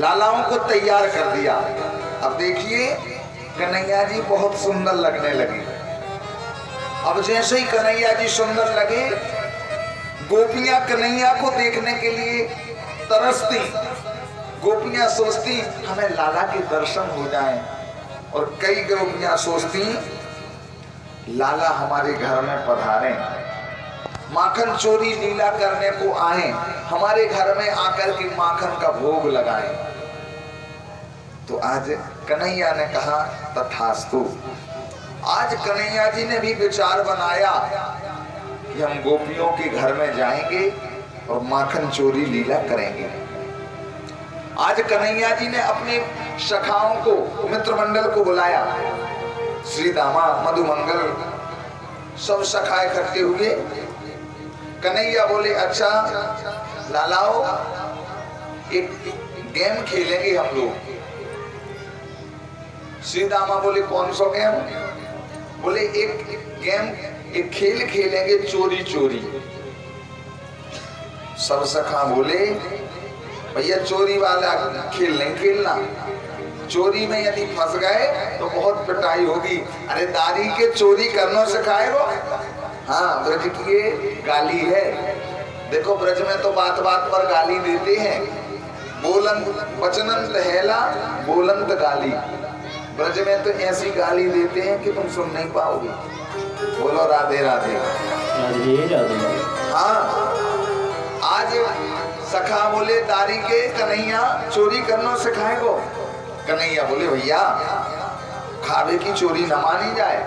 लालाओं को तैयार कर दिया। अब देखिए कन्हैया जी बहुत सुंदर लगने लगे। अब जैसे ही कन्हैया जी सुंदर लगे, गोपियां कन्हैया को देखने के लिए तरसती। गोपियां सोचती हमें लाला के दर्शन हो जाएं, और कई गोपियां सोचती लाला हमारे घर में पधारें, माखन चोरी लीला करने को आए, हमारे घर में आकर के माखन का भोग लगाएं। तो आज कन्हैया ने कहा तथास्तु। आज कन्हैया जी ने भी विचार बनाया कि हम गोपियों के घर में जाएंगे और माखन चोरी लीला करेंगे। आज कन्हैया जी ने अपने सखाओं को, मित्र मंडल को बुलाया। श्री दामा, मधुमंगल, सब सखा इकट्ठे हुए। कन्हैया बोले अच्छा लालाओ, एक गेम खेलेंगे हम लोग। श्री दामा बोले कौन सा गेम? बोले एक गेम, एक खेल खेलेंगे चोरी चोरी। सब सखा बोले भैया चोरी वाला खेल नहीं खेलना, चोरी में यदि फंस गए तो बहुत पिटाई होगी। अरे दादी के चोरी करना सिखाए वो। हाँ, ब्रज की ये गाली है। देखो ब्रज में तो बात बात पर गाली देते हैं। बोलंत वचनंत हेला, बोलंत गाली। ब्रज में तो ऐसी गाली देते हैं कि तुम सुन नहीं पाओगे। बोलो राधे राधे। राधे राधे। हाँ, आज सखा बोले दारी के कन्हैया चोरी करना सिखाएगो। कन्हैया बोले भैया खावे की चोरी न मानी जाए।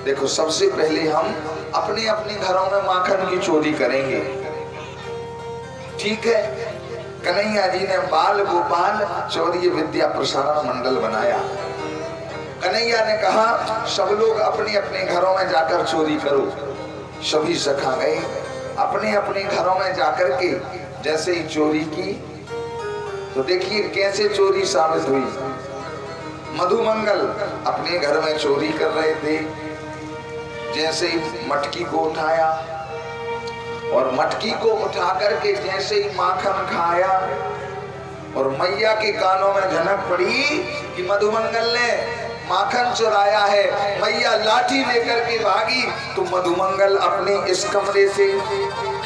देखो सबसे पहले हम अपने अपने घरों में माखन की चोरी करेंगे, ठीक है। कन्हैया जी ने बाल गोपाल चौरी विद्या प्रसारण मंडल बनाया। कन्हैया ने कहा सब लोग अपने अपने घरों में जाकर चोरी करो। सभी सखा गए अपने अपने घरों में जाकर के। जैसे ही चोरी की तो देखिए कैसे चोरी साबित हुई। मधुमंगल अपने घर में चोरी कर रहे थे। जैसे ही मटकी को उठाया और मटकी को उठा करके जैसे ही माखन खाया, और मैया के कानों में झनक पड़ी कि मधुमंगल ने माखन चुराया है। मैया लाठी लेकर के भागी तो मधुमंगल अपने इस कमरे से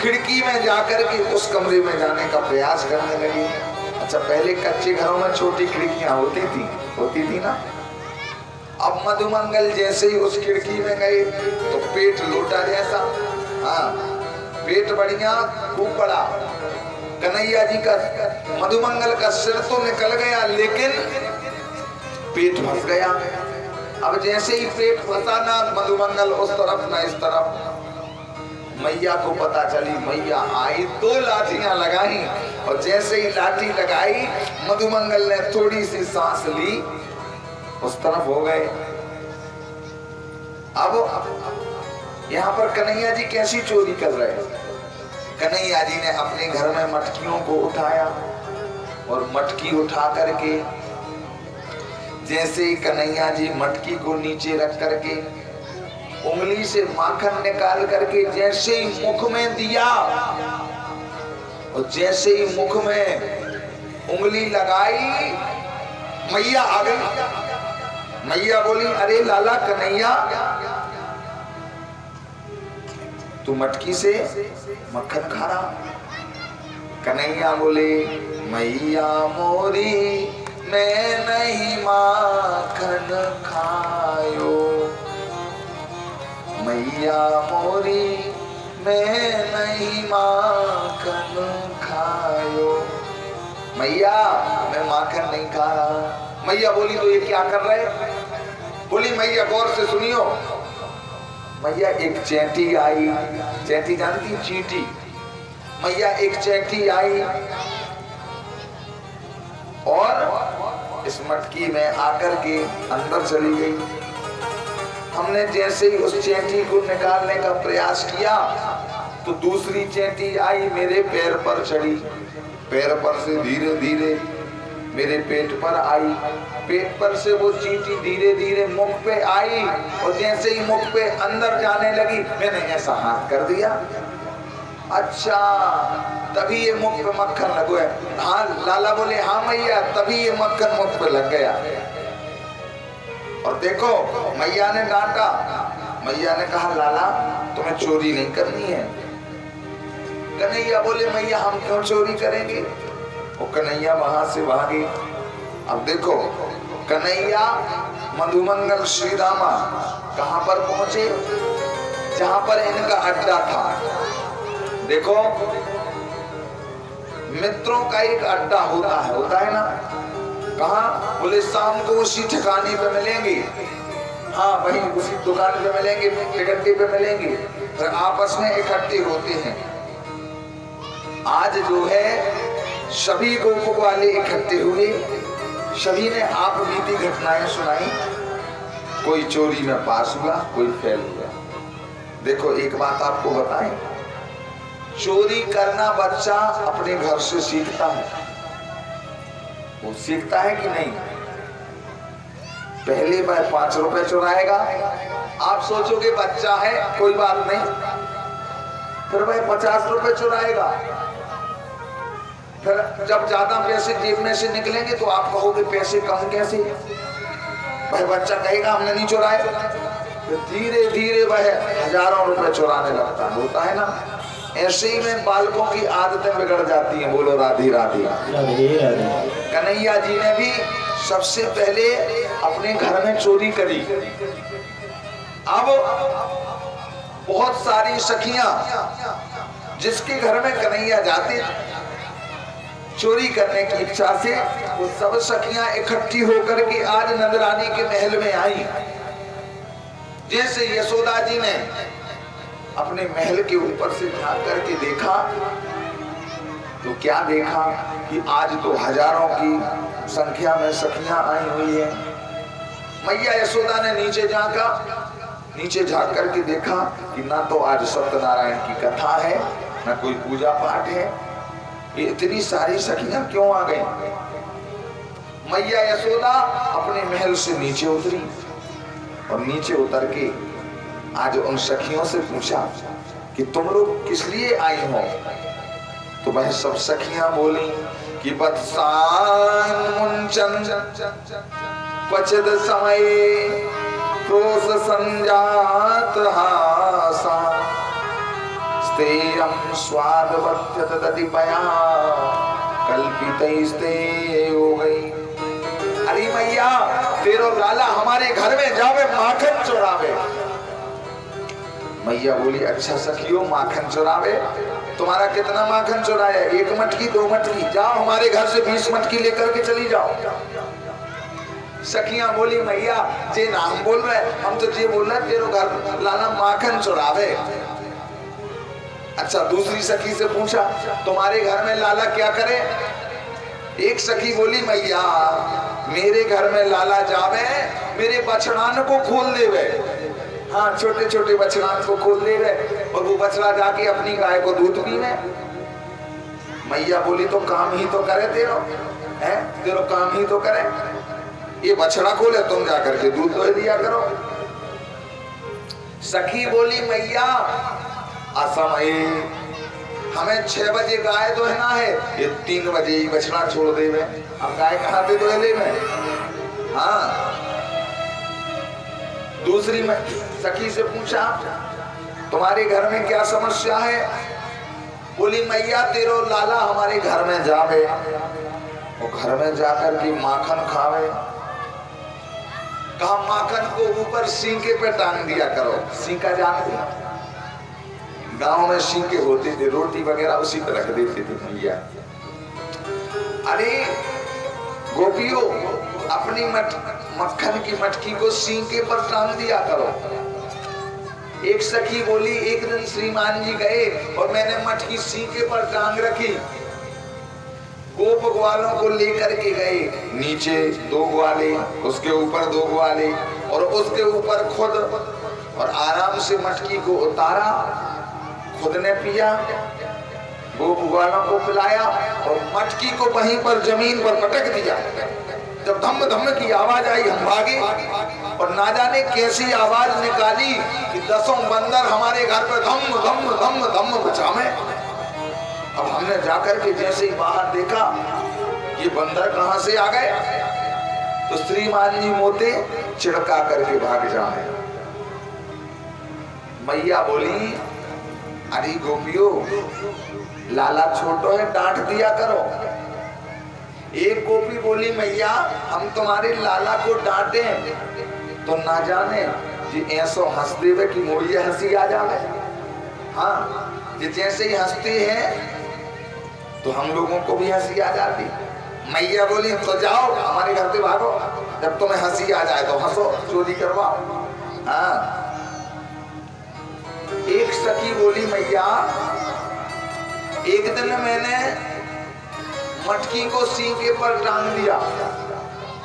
खिड़की में जाकर के उस कमरे में जाने का प्रयास करने लगी। अच्छा, पहले कच्चे घरों में छोटी खिड़कियां होती थी ना। अब मधुमंगल जैसे ही उस खिड़की में गए तो पेट लोटा जैसा, हाँ पेट बढ़िया खूब बड़ा। कन्हैया जी का, मधुमंगल का सिर तो निकल गया लेकिन पेट फंस गया। अब जैसे ही पेट फंसा ना मधुमंगल उस तरफ ना इस तरफ, मैया को पता चली। मैया आई, दो लाठियां लगाई, और जैसे ही लाठी लगाई मधुमंगल ने थोड़ी सी सांस ली, उस तरफ हो गए। अब यहाँ पर कन्हैया जी कैसी चोरी कर रहे हैं? कन्हैया जी ने अपने घर में मटकियों को उठाया, और मटकी उठा करके जैसे ही कन्हैया जी मटकी को नीचे रख करके उंगली से माखन निकाल करके जैसे ही मुख में दिया, और जैसे ही मुख में उंगली लगाई मैया आ गई। मैया बोली अरे लाला कन्हैया, तू मटकी से मक्खन खा रहा। कन्हैया बोले मैया मोरी मैं नहीं माखन खायो, मैया मोरी मैं नहीं माखन खायो। मैया मैं माखन नहीं खा रहा। मैया बोली तो ये क्या कर रहे? बोली मैया गौर से सुनियो। मैया एक चैंटी आई, चैंटी जानती चींटी। मैया एक चैंटी आई और इस मटकी में आकर के अंदर चली गई। हमने जैसे ही उस चैंटी को निकालने का प्रयास किया तो दूसरी चैंटी आई मेरे पैर पर चढ़ी, पैर पर से धीरे धीरे मेरे पेट पर आई, पेट पर से वो चींटी धीरे धीरे मुख पे आई, और जैसे ही मुख पे अंदर जाने लगी मैंने ऐसा हाथ कर दिया अच्छा तभी ये मुख पे मक्खन लगो है। हाँ लाला बोले हाँ मैया, तभी ये मक्खन मुख पे लग गया। और देखो मैया ने डांटा, मैया ने कहा लाला तुम्हें चोरी नहीं करनी है। कन्हैया बोले मैया हम क्यों चोरी करेंगे। वो कन्हैया वहां से भागे। अब देखो कन्हैया मधुमंगल श्री रामा कहां पर पहुंचे, जहां पर इनका अड्डा था। देखो मित्रों का एक अड्डा होता है ना, कहा बोले शाम को उसी ठिकाने पे मिलेंगे। हाँ वही उसी दुकान पे मिलेंगे, टिकट्टी पे मिलेंगे, तो आपस में इकट्ठे होते हैं। आज जो है सभी गोप वाले इकट्ठे हुए, सभी ने आप बीती घटनाएं सुनाई। कोई चोरी में पास हुआ, कोई फेल हुआ। देखो एक बात आपको बताएं, चोरी करना बच्चा अपने घर से सीखता है। वो सीखता है कि नहीं। पहले बार 5 रुपए चुराएगा, आप सोचोगे बच्चा है कोई बात नहीं, फिर भाई 50 रुपए चुराएगा, फिर जब ज्यादा पैसे जेब में से निकलेंगे तो आप कहोगे पैसे कम कैसे। भाई बच्चा कहेगा हमने नहीं चुराए, तो धीरे धीरे वह हजारों रुपए चुराने लगता है। होता है ना, ऐसे ही में बालकों की आदतें बिगड़ जाती हैं। बोलो राधे राधे। कन्हैया जी ने भी सबसे पहले अपने घर में चोरी करी। अब बहुत सारी सखियां जिसके घर में कन्हैया जाते चोरी करने की इच्छा से, वो सब सखियां इकट्ठी होकर के आज नंदरानी के महल में आई। जैसे यशोदा जी ने अपने महल के ऊपर से झांक करके देखा तो क्या देखा कि आज तो हजारों की संख्या में सखियां आई हुई है। मैया यशोदा ने नीचे झांका, नीचे झांक करके देखा कि ना तो आज सत्यनारायण की कथा है, ना कोई पूजा पाठ है। ये इतनी सारी सखियां क्यों आ गई। मैया यशोदा अपने महल से नीचे उतरी और नीचे उतर के आज उन सखियों से पूछा कि तुम लोग किस लिए आई हो। तो वह सब सखियां बोली कि बत्सान मुंचन क्वचिद समय क्रोश संजात हासा स्तेयं स्वाद वत्यत दधिपया कल्पितैस्ते हो गई। अरे मैया तेरो लाला हमारे घर में जावे माखन चुरावे। मैया बोली अच्छा सखियों माखन चुरावे, तुम्हारा कितना माखन चुराया, 1 मटकी 2 मटकी, जाओ हमारे घर से 20 मटकी लेकर के चली जाओ। सखियां बोली मैया जे नाम बोल रहे, हम तो ये बोल रहे तेरे घर लाला माखन चुरावे। अच्छा दूसरी सखी से पूछा तुम्हारे घर में लाला क्या करे। एक सखी बोली मैया मेरे घर में लाला जावे मेरे बछड़ान को खोल देवे। हाँ छोटे छोटे बछड़ान को खोल देवे और वो बछड़ा जाके अपनी गाय को दूध पीवे। मैया बोली तो काम ही तो करे तेरो, है तेरो काम ही तो करे, ये बछड़ा खोले तुम जाकर के दूध दो दिया करो। सखी बोली मैया असमय हमें 6 बजे गाय दोहना है, ये 3 बजे ही बछड़ा छोड़ देवे, अब गाय कहाँ पे दोहले में। हाँ दूसरी में सखी से पूछा तुम्हारे घर में क्या समस्या है। बोली मैया तेरो लाला हमारे घर में जावे, वो घर में जाकर के माखन खावे। कहा माखन को ऊपर सींके पे टांग दिया करो। सींका जानते हो, गांव में सींके होते थे, रोटी वगैरह उसी पर रख देते थे भैया। अरे गोपियों अपनी मक्खन की मटकी को सींके पर टांग दिया करो। एक सखी बोली एक दिन श्रीमान जी गए और मैंने मटकी सींके पर टांग रखी, गोप ग्वालों को लेकर के गए, नीचे 2 ग्वाले, उसके ऊपर 2 ग्वाले और उसके ऊपर खुद, और आराम से मटकी को उतारा, खुद ने पिया, गोप ग्वालों को पिलाया और मटकी को वहीं पर जमीन पर पटक दिया। जब धम धम की आवाज आई हम भागे और ना जाने कैसी आवाज निकाली कि 10 बंदर हमारे घर पर धम धम धम धम बचावे। अब हमने जाकर के जैसे ही बाहर देखा ये बंदर कहां से आ गए, तो श्रीमान जी मोते छिड़का करके भाग जाए। मैया बोली अरे गोपियों, लाला छोटो है, डांट दिया करो। एक गोपी बोली मैया हम तुम्हारे लाला को डांटे तो ना जाने जी ऐसो हंस देवे कि मोड़िए हंसी आ जावे। हाँ, ये जैसे ही हंसती है तो हम लोगों को भी हंसी आ जाती। मैया बोली तो जाओ हमारे घर से भागो, जब तुम्हें हंसी आ जाए तो हंसो, चोरी करवाओ। हाँ, एक सखी बोली मैया एक दिन मैंने मटकी को सींगे पर टांग दिया,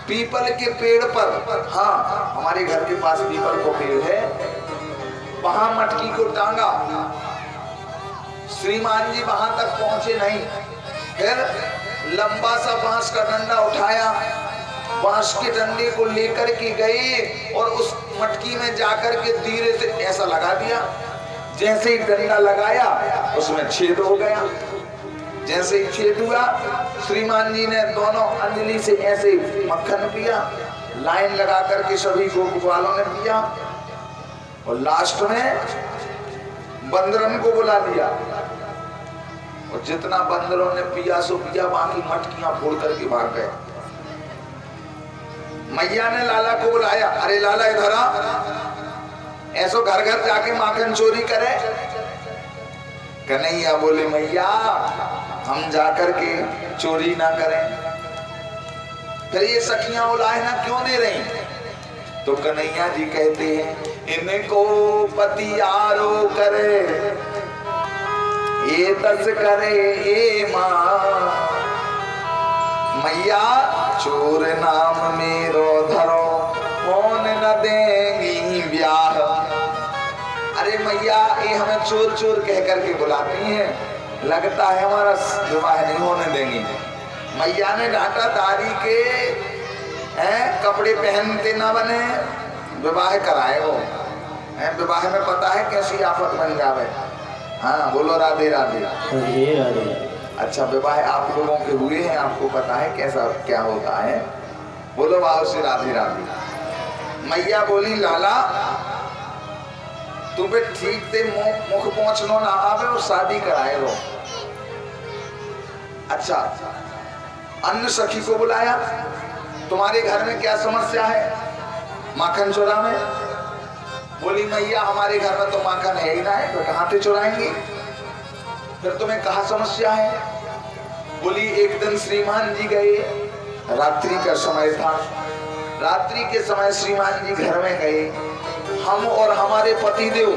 पीपल के पेड़ पर। हाँ, हमारे घर के पास पीपल को पेड़ है, वहां मटकी को टांगा। श्रीमान जी वहां तक पहुंचे नहीं, फिर लंबा सा बांस का डंडा उठाया, बांस के डंडे को लेकर के गए और उस मटकी में जाकर के धीरे से ऐसा लगा दिया। जैसे ही डंडा लगाया उसमें छेद हो गया। जैसे ही छेद हुआ श्रीमान जी ने दोनों अंजलि से ऐसे मक्खन पिया, लाइन लगा करके सभी गोप वालों ने पिया और लास्ट में बंदरन को बुला लिया और जितना बंदरों ने पिया सो पिया, बाकी मटकियां फोड़ करके भाग गए। मैया ने लाला को बुलाया, अरे लाला इधर आ, ऐसो घर घर जाके माखन चोरी करे। कन्हैया बोले मैया हम जाकर के चोरी ना करें। फिर ये सखियां उलाहना क्यों दे रही? तो कन्हैया जी कहते हैं इनको पतियारो करे ये तस करे ये मां, मैया चोर नाम मेरो धरो कौन न देंगी ब्याह। अरे मैया ये हमें चोर चोर कह करके बुलाती हैं, लगता है हमारा विवाह नहीं होने देंगी। मैया ने डांटा दारी के कपड़े पहनते ना बने, विवाह कराए वो। विवाह में पता है कैसी आफत बन जावे। हाँ बोलो राधे राधे। राधे राधे। अच्छा विवाह आप लोगों के हुए हैं, आपको पता है कैसा क्या होता है, बोलो भाव से राधे राधे। मैया बोली लाला तुम्हें ठीक से मुख पहुंचनो ना आवे और शादी कराए लो। अच्छा, अन्य सखी को बुलाया, तुम्हारे घर में क्या समस्या है? माखन चोरा में। बोली मैया हमारे घर में तो माखन है ही ना है, तो कहाँ से चुराएंगी? फिर तुम्हें कहाँ समस्या है? बोली एक दिन श्रीमान जी गए, रात्रि का समय था, रात्रि के समय श्रीमान जी घर में गए, हम और हमारे पतिदेव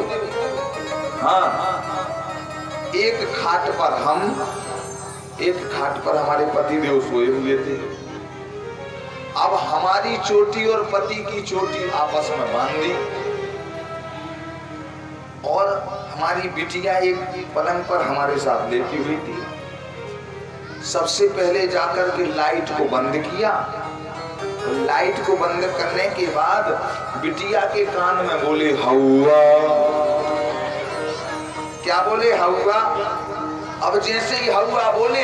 हाँ एक खाट पर, हम एक खाट पर हमारे पतिदेव सोए हुए थे। अब हमारी चोटी और पति की चोटी आपस में बांध दी और हमारी बिटिया एक पलंग पर हमारे साथ लेटी हुई थी। सबसे पहले जाकर के लाइट को बंद किया, लाइट को बंद करने के बाद बिटिया के कान में बोले हौवा। क्या बोले? हौवा। अब जैसे ही हौवा बोले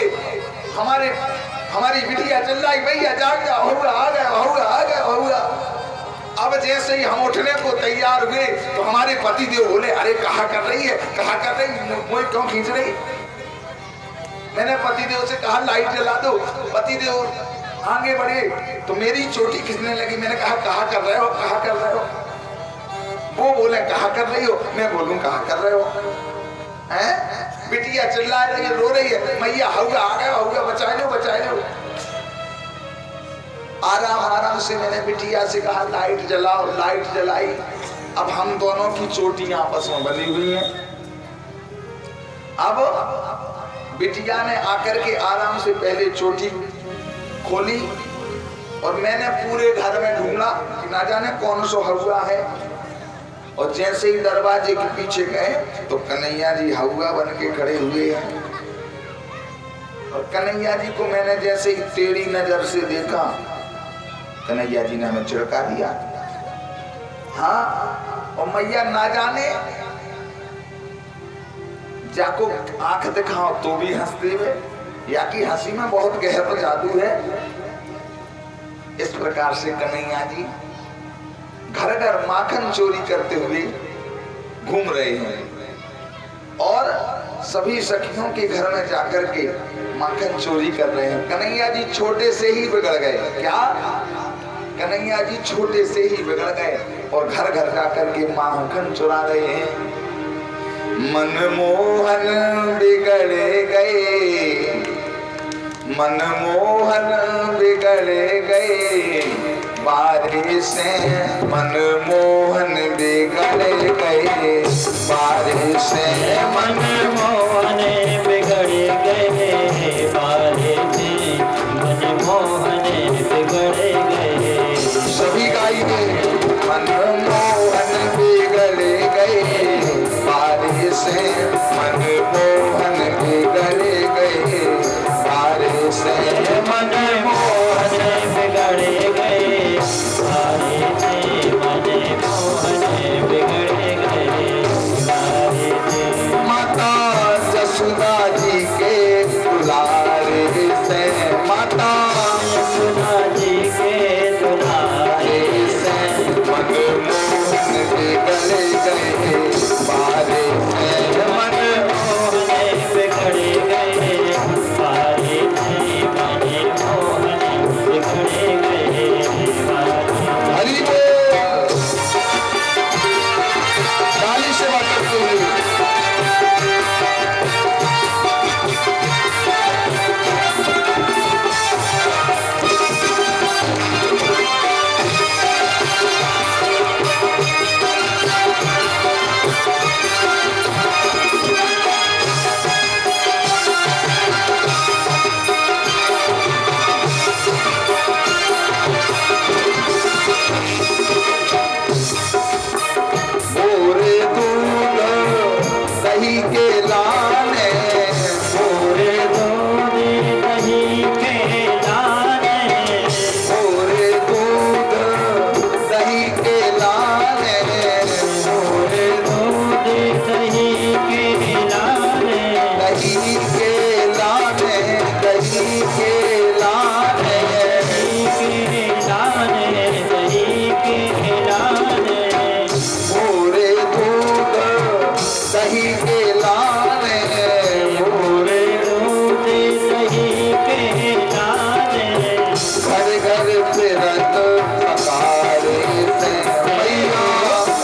हमारी बिटिया चिल्लाई भैया जाग जाओ, हौवा आ गया, हौवा आ गया, हौवा। अब जैसे ही हम उठने को तैयार हुए तो हमारे पतिदेव बोले अरे कहा कर रही है, कहा कर रही, मुझे क्यों खींच रही? मैंने पतिदेव से कहा लाइट जला दो। पतिदेव आगे बढ़े तो मेरी चोटी खींचने लगी। मैंने कहा कहा कर रहे हो, कहा कर रहे हो? वो बोले कहा कर रही हो, मैं बोलूं कहा कर रहे हो? हैं? बिटिया चिल्ला रही है, रो रही है, मैया हौवा आ गया, हौवा बचा लो, बचा लो। आराम आराम से मैंने बिटिया से कहा लाइट जलाओ, लाइट जलाई। अब हम दोनों की चोटियां आपस में बनी हुई हैं। अब बिटिया ने आकर के आराम से पहले चोटी खोली और मैंने पूरे घर में ढूंढा कि ना जाने कौन सा हौवा है। और जैसे ही दरवाजे के पीछे गए तो कन्हैया जी हौवा बन के खड़े हुए हैं। और कन्हैया जी को मैंने जैसे ही टेढ़ी नजर से देखा, कन्हैया जी ने हमें चिढ़का दिया। हाँ, और मैया ना जाने जाको आंख दिखाओ तो भी हंसते हुए, या कि हंसी में बहुत गहरा जादू है। इस प्रकार से कन्हैया जी घर घर माखन चोरी करते हुए घूम रहे हैं और सभी सखियों के घर में जाकर के माखन चोरी कर रहे हैं। कन्हैया जी छोटे से ही बिगड़ गए। क्या? कन्हैया जी छोटे से ही बिगड़ गए और घर घर जाकर के माखन चुरा रहे हैं। मनमोहन बिगड़ गए, मनमोहन बिगड़ गए, बारिश से मनमोहन बिगड़ गए, बारिश से मनमोहन बिगड़ गए, बारिश से मनमोहन बिगड़ गए। सभी गाइए, मनमोहन बिगड़ गए, बारिश से मनमोहन बिगड़ गए, बारिश से मनमोहन बिगड़ गए, बारिश से मनमोहन बिगड़ गए, बारिश से। माता जसुदा जी के दुलारे से, माता यशोदा जी के दुलारे से मनमोहन बिगड़ गए, बारिश से मनमोहन बिगड़ गए, बारिश से मनमोहन बिगड़ गए, बारिश। हरि बोल। ताली से बात करते हुए भोरे दूध दही के लाने, पूरे दूध दही के लाने, भोरे दूध दही के लाने, पूरे दूध दही के लाने, दही के लाने, दही के लाने, दही के लाने, दही के लाने। भोरे दूध दही के लाने, पूरे दूध दही के लाने, घर घर फिरत पकारे से भैया,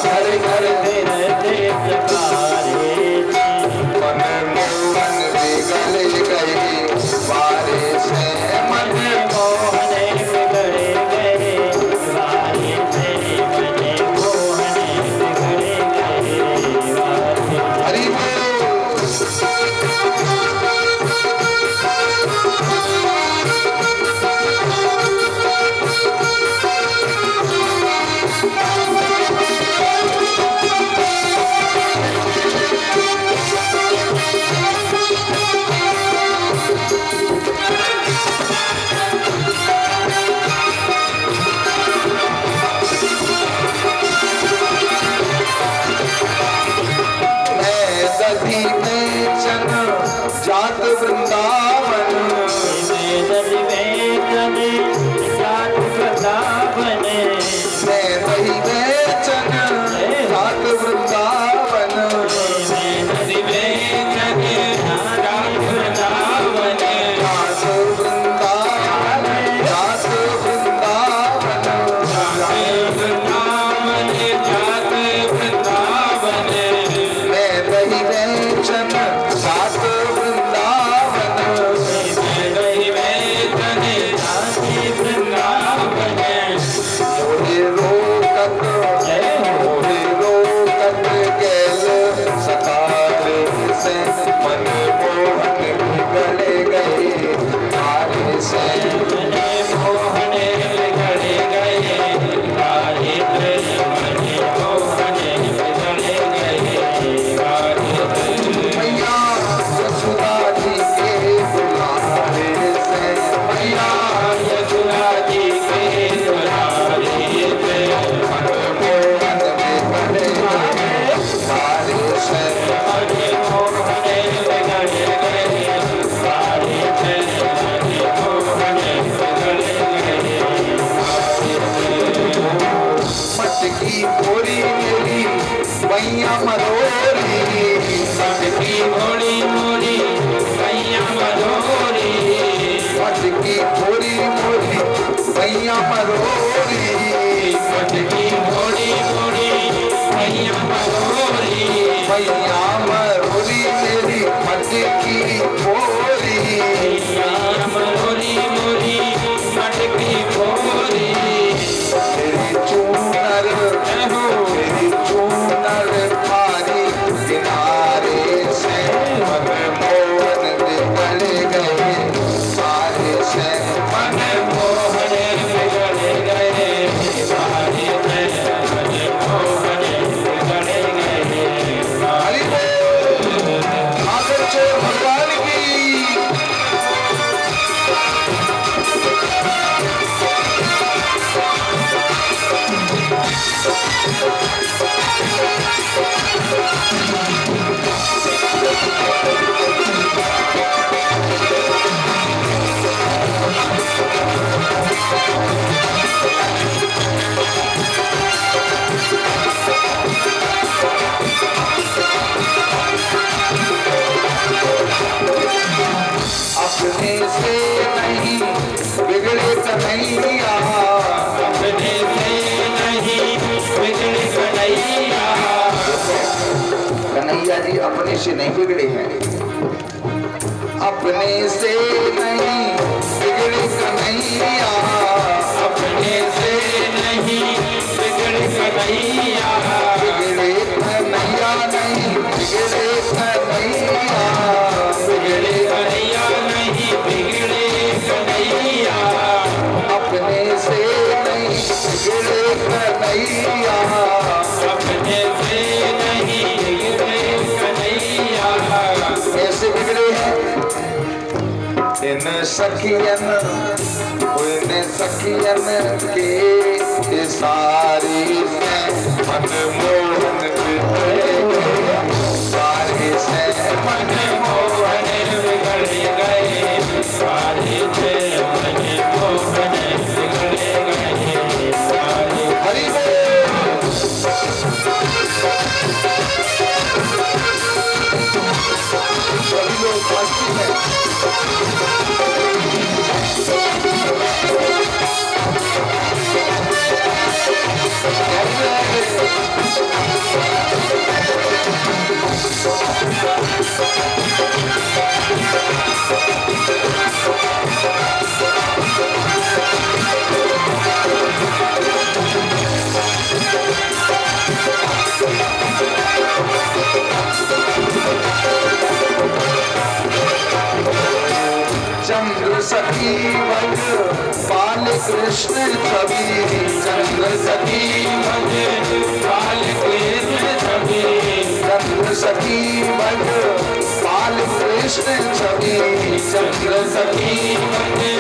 घर घर फिरते चकारे से। मनमोहन बिगड़ गए, बारिश से मनमोहन बिगड़ गए, बारिश से मनमोहन बिगड़ गए, बारिश। हरि बोल। मैं दधी में चन जात वृंदावन, मैं दधि में चने जात वृंदावन, मैं दही में चन जात वृंदावन, मैं दधि में चने जात वृंदावन, जात वृंदावन, जात वृंदावन, वृंदावन जात वृंदावन। मैं दही में चन जात वृंदावन, अपने से नहीं बिगड़े हैं, अपने से नहीं बिगड़े कन्हैया, अपने से नहीं बिगड़े कन्हैया, बिगड़े कन्हैया नहीं बिगड़े कन्हैया, बिगड़े कन्हैया नहीं बिगड़े कन्हैया, अपने से नहीं बिगड़े कन्हैया, अपने से नहीं बिगड़े कन्हैया, कैसे बिगड़े हैं? इन सखियन के इशारे से मनमोहन सारे से मनमोहन बिगड़ गए, सारे से मनमोहन बिगड़ गए, सारे हरि सभी लोग मस्ती में चंद्र सखी वज बाल कृष्ण छवि, चंद्र सखी भज बाल कृष्ण छवि, चंद्र सखी वज बाल कृष्ण छवि, चंद्र सखी भज